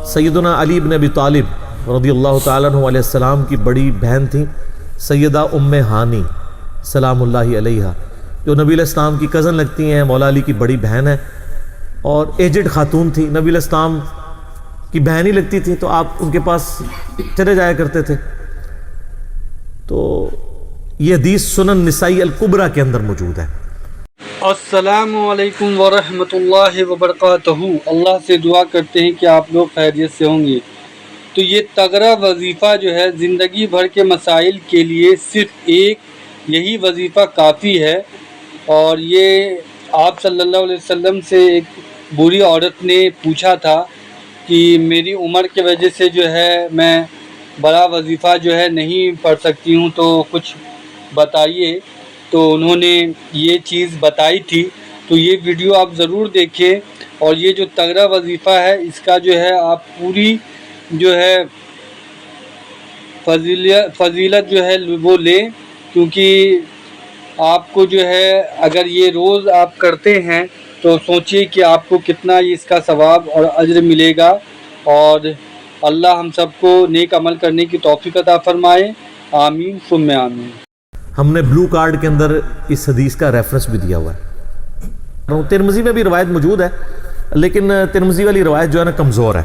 سیدنا علی بن ابی طالب رضی اللہ تعالیٰ عنہ علیہ السلام کی بڑی بہن تھیں سیدہ ام ہانی سلام اللہ علیہا، جو نبی علیہ السلام کی کزن لگتی ہیں، مولا علی کی بڑی بہن ہے اور ایجڈ خاتون تھی، نبی علیہ السلام کی بہن ہی لگتی تھی، تو آپ ان کے پاس چلے جایا کرتے تھے۔ تو یہ حدیث سنن نسائی الکبریٰ کے اندر موجود ہے۔ السلام علیکم ورحمۃ اللہ وبرکاتہ۔ اللہ سے دعا کرتے ہیں کہ آپ لوگ خیریت سے ہوں گے۔ تو یہ تگڑا وظیفہ جو ہے زندگی بھر کے مسائل کے لیے صرف ایک یہی وظیفہ کافی ہے، اور یہ آپ صلی اللہ علیہ وسلم سے ایک بوڑھی عورت نے پوچھا تھا کہ میری عمر کی وجہ سے جو ہے میں بڑا وظیفہ جو ہے نہیں پڑھ سکتی ہوں، تو کچھ بتائیے۔ تو انہوں نے یہ چیز بتائی تھی، تو یہ ویڈیو آپ ضرور دیکھیں، اور یہ جو تگڑا وظیفہ ہے اس کا جو ہے آپ پوری جو ہے فضیلت جو ہے وہ لیں، کیونکہ آپ کو جو ہے اگر یہ روز آپ کرتے ہیں تو سوچئے کہ آپ کو کتنا اس کا ثواب اور اجر ملے گا، اور اللہ ہم سب کو نیک عمل کرنے کی توفیق عطا فرمائے، آمین ثم آمین۔ ہم نے بلو کارڈ کے اندر اس حدیث کا ریفرنس بھی دیا ہوا ہے۔ ترمذی میں بھی روایت موجود ہے، لیکن ترمذی والی روایت جو ہے نا کمزور ہے۔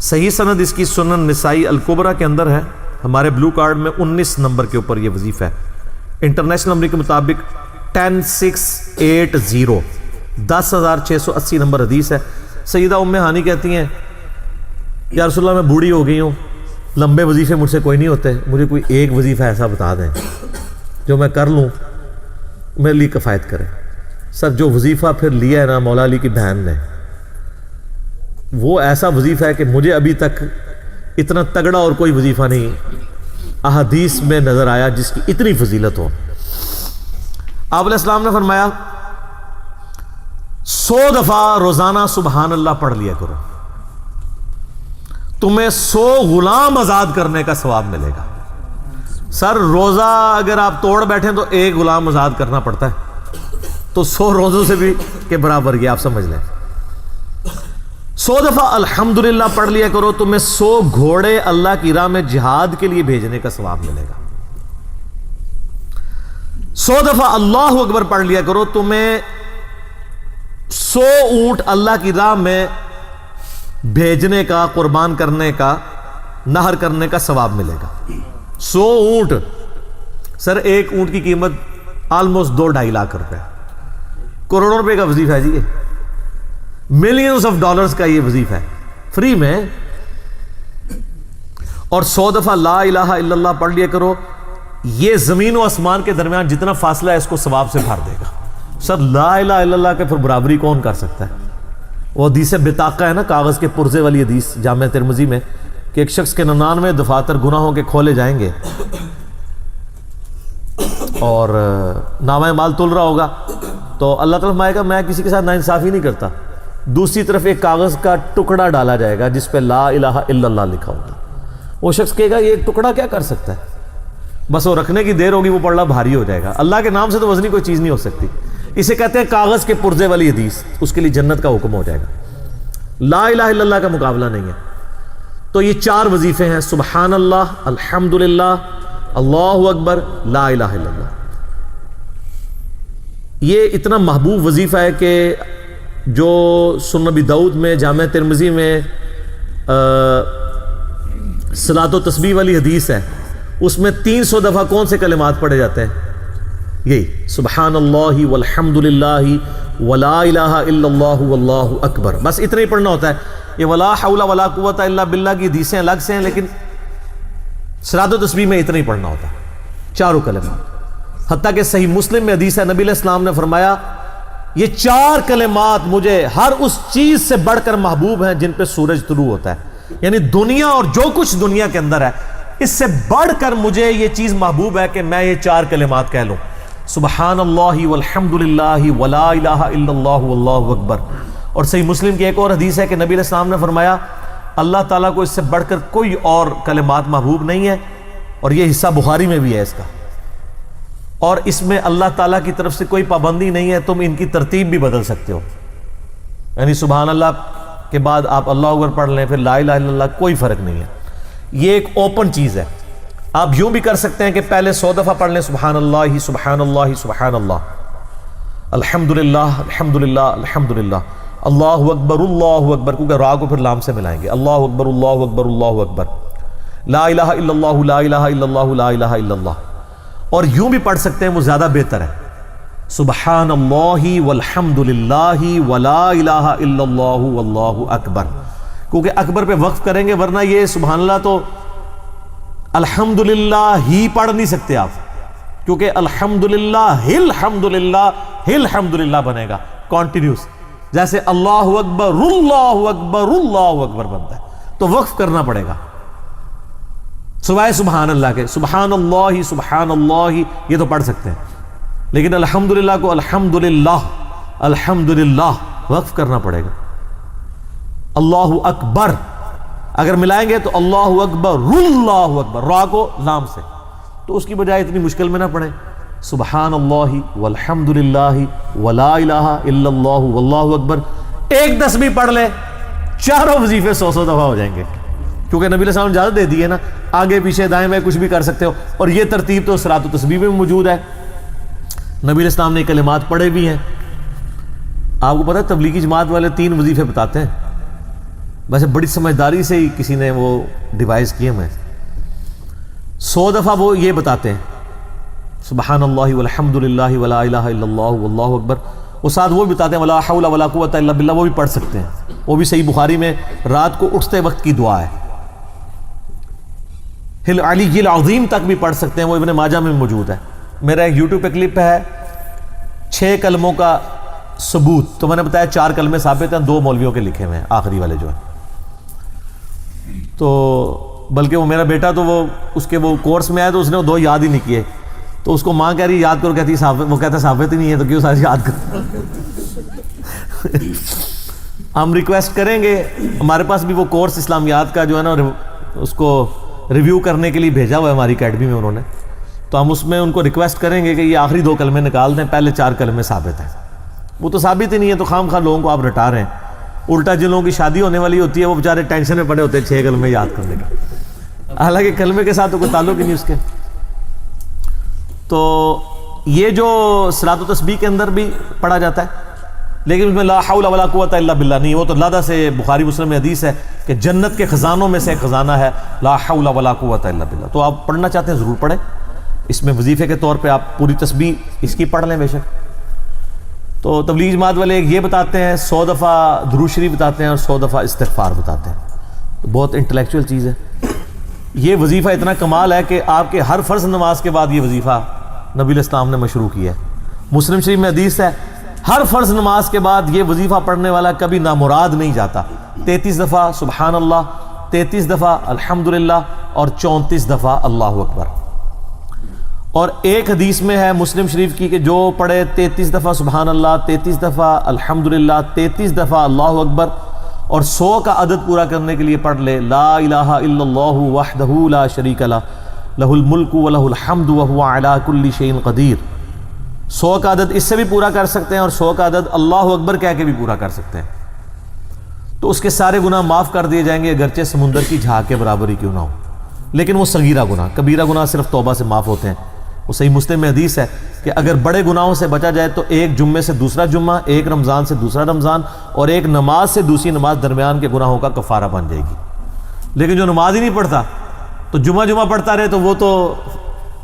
صحیح سند اس کی سنن نسائی الکبریٰ کے اندر ہے، ہمارے بلو کارڈ میں 19 نمبر کے اوپر یہ وظیفہ ہے۔ انٹرنیشنل نمبر کے مطابق 10680 10680 نمبر حدیث ہے۔ سیدہ ام ہانی کہتی ہیں یا رسول اللہ میں بوڑھی ہو گئی ہوں، لمبے وظیفے مجھ سے کوئی نہیں ہوتے، مجھے کوئی ایک وظیفہ ایسا بتا دیں جو میں کر لوں میرے لیے کفایت کرے۔ سر جو وظیفہ پھر لیا ہے نا مولا علی کی بہن نے، وہ ایسا وظیفہ ہے کہ مجھے ابھی تک اتنا تگڑا اور کوئی وظیفہ نہیں احادیث میں نظر آیا جس کی اتنی فضیلت ہو۔ آپ علیہ السلام نے فرمایا 100 دفعہ روزانہ سبحان اللہ پڑھ لیا کرو، تمہیں 100 غلام آزاد کرنے کا ثواب ملے گا۔ سر روزہ اگر آپ توڑ بیٹھیں تو ایک غلام آزاد کرنا پڑتا ہے، تو 100 روزوں سے بھی کے برابر یہ آپ سمجھ لیں۔ 100 دفعہ الحمدللہ پڑھ لیا کرو، تمہیں 100 گھوڑے اللہ کی راہ میں جہاد کے لیے بھیجنے کا ثواب ملے گا۔ 100 دفعہ اللہ اکبر پڑھ لیا کرو، تمہیں 100 اونٹ اللہ کی راہ میں بھیجنے کا، قربان کرنے کا، نہر کرنے کا ثواب ملے گا۔ 100 اونٹ، سر ایک اونٹ کی قیمت آلموسٹ 2-2.5 لاکھ روپے، کروڑوں روپے کا وظیفہ ہے جی، یہ ملینز آف ڈالرز کا یہ وظیفہ ہے فری میں۔ اور 100 دفعہ لا الہ الا اللہ پڑھ لیا کرو، یہ زمین و آسمان کے درمیان جتنا فاصلہ ہے اس کو ثواب سے بھر دے گا۔ سر لا الہ الا اللہ کے پھر برابری کون کر سکتا ہے؟ وہ حدیث بطاقہ ہے نا، کاغذ کے پرزے والی حدیث جامع ترمذی میں، کہ ایک شخص کے 99 دفاتر گناہوں کے کھولے جائیں گے اور نامہ مال تل رہا ہوگا، تو اللہ تعالیٰ فرمائے گا میں کسی کے ساتھ ناانصافی نہیں کرتا۔ دوسری طرف ایک کاغذ کا ٹکڑا ڈالا جائے گا جس پہ لا الہ الا اللہ لکھا ہوگا۔ وہ شخص کہے گا یہ ایک ٹکڑا کیا کر سکتا ہے، بس وہ رکھنے کی دیر ہوگی وہ پڑھنا بھاری ہو جائے گا۔ اللہ کے نام سے تو وزنی کوئی چیز نہیں ہو سکتی، اسے کہتے ہیں کاغذ کے پرزے والی حدیث، اس کے لیے جنت کا حکم ہو جائے گا۔ لا الہ الا اللہ کا مقابلہ نہیں ہے۔ تو یہ 4 وظیفے ہیں، سبحان اللہ، الحمدللہ، اللہ اکبر، لا الہ الا اللہ۔ یہ اتنا محبوب وظیفہ ہے کہ جو سنن ابی داؤد میں، جامع ترمذی میں صلاۃ و تسبیح والی حدیث ہے، اس میں 300 دفعہ کون سے کلمات پڑھے جاتے ہیں؟ یہی سبحان اللہ والحمد للہ ولا الہ الا اللہ واللہ اکبر، بس اتنا ہی پڑھنا ہوتا ہے۔ یہ ولا حول ولا قوت الا باللہ کی حدیثیں الگ سے ہیں، لیکن صلاۃ و تسبیح میں اتنا ہی پڑھنا ہوتا ہے، 4 کلمات۔ حتیٰ کہ صحیح مسلم میں حدیث ہے، نبی علیہ السلام نے فرمایا یہ 4 کلمات مجھے ہر اس چیز سے بڑھ کر محبوب ہیں جن پہ سورج طلوع ہوتا ہے، یعنی دنیا اور جو کچھ دنیا کے اندر ہے اس سے بڑھ کر مجھے یہ چیز محبوب ہے کہ میں یہ 4 کلمات کہہ لوں، سبحان اللہ والحمد للہ ولا الہ الا اللہ واللہ اکبر۔ اور صحیح مسلم کی ایک اور حدیث ہے کہ نبی علیہ السلام نے فرمایا اللہ تعالیٰ کو اس سے بڑھ کر کوئی اور کلمات محبوب نہیں ہے، اور یہ حصہ بخاری میں بھی ہے اس کا، اور اس میں اللہ تعالیٰ کی طرف سے کوئی پابندی نہیں ہے، تم ان کی ترتیب بھی بدل سکتے ہو، یعنی سبحان اللہ کے بعد آپ اللہ اکبر پڑھ لیں، پھر لا الہ الا اللہ، کوئی فرق نہیں ہے. یہ ایک اوپن چیز ہے. آپ یوں بھی کر سکتے ہیں کہ پہلے 100 دفعہ پڑھ لیں سبحان اللہ سبحان اللہ سبحان اللہ، الحمدللہ الحمدللہ الحمدللہ، اللہ اکبر، کیونکہ را کو پھر لام سے ملائیں گے، اللہ اکبر اللہ اکبر اللہ اکبر، لا الہ الا اللہ لا الہ الا اللہ لا الہ الا اللہ. اور یوں بھی پڑھ سکتے ہیں، وہ زیادہ بہتر ہے، سبحان اللہ والحمدللہ ولا الہ الا اللہ واللہ اکبر، کیونکہ اکبر پہ وقف کریں گے، ورنہ یہ سبحان اللہ تو الحمدللہ ہی پڑھ نہیں سکتے آپ، کیونکہ الحمدللہ الحمدللہ بنے گا کانٹینیوس، جیسے اللہ اکبر اللہ اکبر اللہ اکبر بنتا ہے، تو وقف کرنا پڑے گا سوائے سبحان اللہ کے. سبحان اللہ یہ تو پڑھ سکتے ہیں، لیکن الحمدللہ کو الحمدللہ الحمدللہ وقف کرنا پڑے گا. اللہ اکبر اگر ملائیں گے تو اللہ اکبر را کو لام سے، تو اس کی بجائے اتنی مشکل میں نہ پڑھیں، سبحان اللہ والحمدللہ ولا الہ الا اللہ واللہ اکبر. ایک تسبیح پڑھ لے، چاروں وظیفے 100 دفعہ ہو جائیں گے، کیونکہ نبی علیہ السلام نے اجازت دے دی ہے نا، آگے پیچھے دائیں بائیں کچھ بھی کر سکتے ہو. اور یہ ترتیب تو صلاۃ و تسبیح میں موجود ہے، نبی علیہ السلام نے کلمات پڑھے بھی ہیں. آپ کو پتہ ہے تبلیغی جماعت والے 3 وظیفے بتاتے ہیں، ویسے بڑی سمجھداری سے ہی کسی نے وہ ڈیوائز کیے ہیں. 100 دفعہ وہ یہ بتاتے ہیں سبحان اللہ والحمدللہ ولا الہ الا اللہ واللہ اکبر، وہ ساتھ وہ بھی بتاتے ہیں ولا حول ولا قوت الا باللہ، وہ بھی پڑھ سکتے ہیں، وہ بھی صحیح بخاری میں رات کو اٹھتے وقت کی دعا ہے. العلی العظیم تک بھی پڑھ سکتے ہیں، وہ ابن ماجہ میں موجود ہے. میرا ایک یوٹیوب پہ کلپ ہے 6 کلموں کا ثبوت، تو میں نے بتایا 4 کلمے ثابت ہیں، 2 مولویوں کے لکھے ہوئے ہیں، آخری والے جو ہیں. تو بلکہ وہ میرا بیٹا تو وہ اس کے وہ کورس میں آیا تو اس نے وہ 2 یاد ہی نہیں کیے، تو اس کو ماں کہہ رہی یاد کرو، کہتی وہ کہتا ثابت ہی نہیں ہے تو کیوں سارے یاد کرو. ہم ریکویسٹ کریں گے، ہمارے پاس بھی وہ کورس اسلامیات کا جو ہے نا اس کو ریویو کرنے کے لیے بھیجا ہوا ہے ہماری اکیڈمی میں انہوں نے، تو ہم اس میں ان کو ریکویسٹ کریں گے کہ یہ آخری 2 کلمے نکال دیں، پہلے 4 کلمے ثابت ہیں. وہ تو ثابت ہی نہیں ہے، تو خام خواہ لوگوں کو آپ رٹا رہے ہیں. الٹا جن لوگوں کی شادی ہونے والی ہوتی ہے وہ بیچارے ٹینشن میں پڑے ہوتے ہیں 6 کلمے یاد کرنے کا، حالانکہ کلمے کے ساتھ تو کوئی تعلق ہی نہیں اس کے. تو یہ جو صلاۃ و تسبیح کے اندر بھی پڑھا جاتا ہے، لیکن اس میں لا حول ولا قوت الا باللہ نہیں، وہ تو لادہ سے بخاری مسلم میں حدیث ہے کہ جنت کے خزانوں میں سے ایک خزانہ ہے لا حول ولا قوت الا باللہ. تو آپ پڑھنا چاہتے ہیں ضرور پڑھیں، اس میں وظیفے کے طور پہ آپ پوری تسبیح اس کی پڑھ لیں بے شک. تو تبلیغ جماعت والے یہ بتاتے ہیں 100 دفعہ درود شریف بتاتے ہیں اور 100 دفعہ استغفار بتاتے ہیں. تو بہت انٹلیکچوئل چیز ہے. یہ وظیفہ اتنا کمال ہے کہ آپ کے ہر فرض نماز کے بعد یہ وظیفہ نبی علیہ السلام نے مشروع کیا ہے. مسلم شریف میں حدیث ہے ہر فرض نماز کے بعد یہ وظیفہ پڑھنے والا کبھی نامراد نہیں جاتا. 33 دفعہ سبحان اللہ، 33 دفعہ الحمدللہ اور 34 دفعہ اللہ اکبر. اور ایک حدیث میں ہے مسلم شریف کی کہ جو پڑھے 33 دفعہ سبحان اللہ، 33 دفعہ الحمدللہ، 33 دفعہ اللہ اکبر اور 100 کا عدد پورا کرنے کے لیے پڑھ لے لا الہ الا اللہ وحدہ لا شریک لہ لہ الملک ولہ الحمد وہو علی کل شیء قدیر. 100 کا عدد اس سے بھی پورا کر سکتے ہیں اور 100 کا عدد اللہ اکبر کہہ کے بھی پورا کر سکتے ہیں، تو اس کے سارے گناہ معاف کر دیے جائیں گے، اگرچہ سمندر کی جھاگ کے برابر ہی کیوں نہ ہو. لیکن وہ صغیرہ گناہ، کبیرہ گناہ صرف توبہ سے معاف ہوتے ہیں. وہ صحیح مسلم میں حدیث ہے کہ اگر بڑے گناہوں سے بچا جائے تو ایک جمعے سے دوسرا جمعہ، ایک رمضان سے دوسرا رمضان اور ایک نماز سے دوسری نماز درمیان کے گناہوں کا کفارہ بن جائے گی. لیکن جو نماز ہی نہیں پڑھتا تو جمعہ پڑھتا رہے تو وہ تو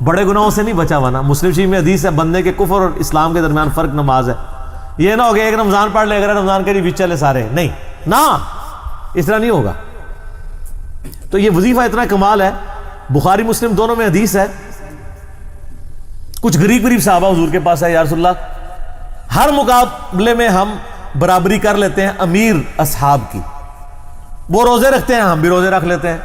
بڑے گناہوں سے نہیں بچا ہوا نا. مسلم شریف میں حدیث ہے بندے کے کفر اور اسلام کے درمیان فرق نماز ہے. یہ نہ ہو کہ ایک رمضان پڑھ لے، اگر رمضان کے بیچ چلے سارے، نہیں نہ، اس طرح نہیں ہوگا. تو یہ وظیفہ اتنا کمال ہے، بخاری مسلم دونوں میں حدیث ہے. کچھ غریب صحابہ حضور کے پاس ہے، یا رسول اللہ ہر مقابلے میں ہم برابری کر لیتے ہیں امیر اصحاب کی. وہ روزے رکھتے ہیں ہم بھی روزے رکھ لیتے ہیں،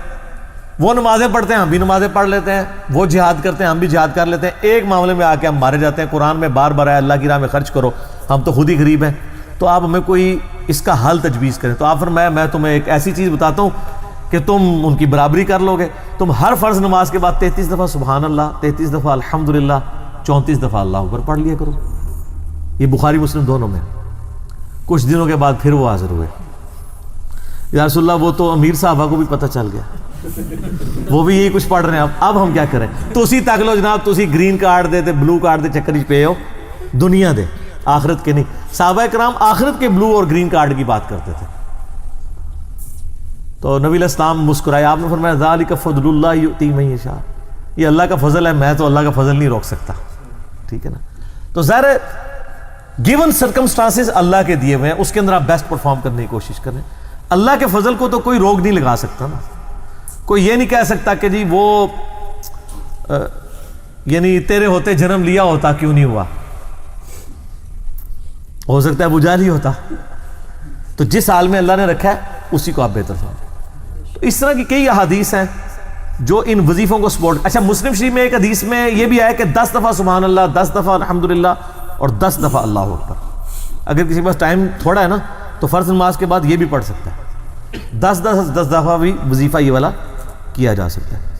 وہ نمازیں پڑھتے ہیں ہم بھی نمازیں پڑھ لیتے ہیں، وہ جہاد کرتے ہیں ہم بھی جہاد کر لیتے ہیں. ایک معاملے میں آ کے ہم مارے جاتے ہیں. قرآن میں بار بار ہے اللہ کی راہ میں خرچ کرو، ہم تو خود ہی غریب ہیں، تو آپ ہمیں کوئی اس کا حل تجویز کریں. تو آپ فرمایا میں تمہیں ایک ایسی چیز بتاتا ہوں کہ تم ان کی برابری کر لو گے. تم ہر فرض نماز کے بعد 33 دفعہ سبحان اللہ، 33 دفعہ الحمدللہ، 34 دفعہ اللہ اکبر پڑھ لیا کرو. یہ بخاری مسلم دونوں میں. کچھ دنوں کے بعد پھر وہ حاضر ہوئے. یا رسول اللہ وہ تو امیر صحابہ کو بھی پتہ چل گیا، وہ بھی یہی کچھ پڑھ رہے ہیں، اب ہم کیا کریں؟ تو اسی تک لو جناب، تو اسی گرین کارڈ دے تے بلو کارڈ دے چکر پہ ہو، دنیا دے آخرت کے نہیں۔ صحابہ کرام آخرت کے بلو اور گرین کارڈ کی بات کرتے تھے۔ تو نبی علیہ السلام مسکرائے، آپ نے فرمایا ذالک فضل اللہ یؤتی من یشاء، یہ اللہ کا فضل ہے، میں تو اللہ کا فضل نہیں روک سکتا، ٹھیک ہے نا۔ تو ظاہر ہے گیون سرکمسٹانسز اللہ کے دیے ہوئے ہیں، اس کے اندر آپ بیسٹ پرفارم کرنے کی کوشش کریں۔ اللہ کے فضل کو تو کوئی روک نہیں لگا سکتا نا، کوئی یہ نہیں کہہ سکتا کہ جی وہ یعنی تیرے ہوتے جنم لیا ہوتا کیوں نہیں ہوا، ہو سکتا ہے ابو جہل ہی ہوتا۔ تو جس حال میں اللہ نے رکھا ہے اسی کو آپ بہتر سمجھیں۔ تو اس طرح کی کئی احادیث ہیں جو ان وظیفوں کو سپورٹ۔ اچھا، مسلم شریف میں ایک حدیث میں یہ بھی آیا کہ 10 دفعہ سبحان اللہ، 10 دفعہ الحمدللہ اور 10 دفعہ اللہ اکبر۔ اگر کسی کے پاس ٹائم تھوڑا ہے نا تو فرض نماز کے بعد یہ بھی پڑھ سکتا ہے، 10 دفعہ بھی وظیفہ یہ والا کیا جا سکتا ہے۔